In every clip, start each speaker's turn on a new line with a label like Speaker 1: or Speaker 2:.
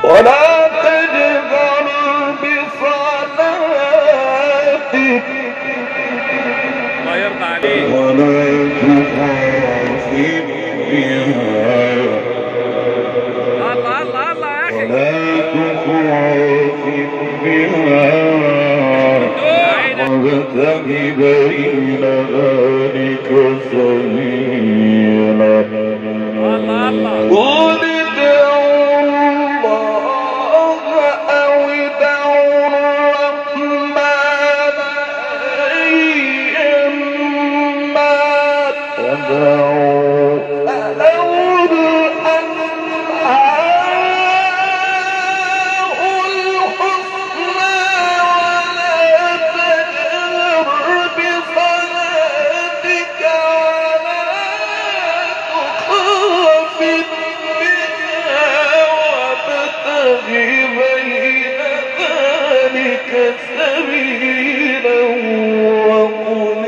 Speaker 1: ولا تجهر بصلاتك
Speaker 2: الله يرضى عليك
Speaker 1: ولا تخافت بها
Speaker 2: الله الله الله يا اخي
Speaker 1: ولا تخافت بها وابتغ بين ذلك سبيلا
Speaker 2: الله الله
Speaker 1: قل ادعوا الله أو ادعوا الرحمن أيما تدعوا فله الأسماء الحسنى ولا تجهر بصلاتك ولا تخافت بها وابتغ بين ذلك سبيلا وقل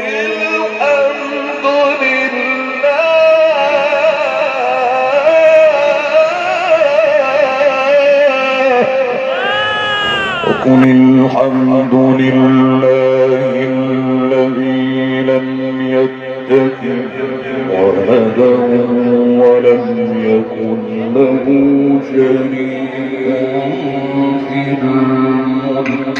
Speaker 1: الحمد لله الذي لم يتخذ ولدا ولم يكن له شريك في الملك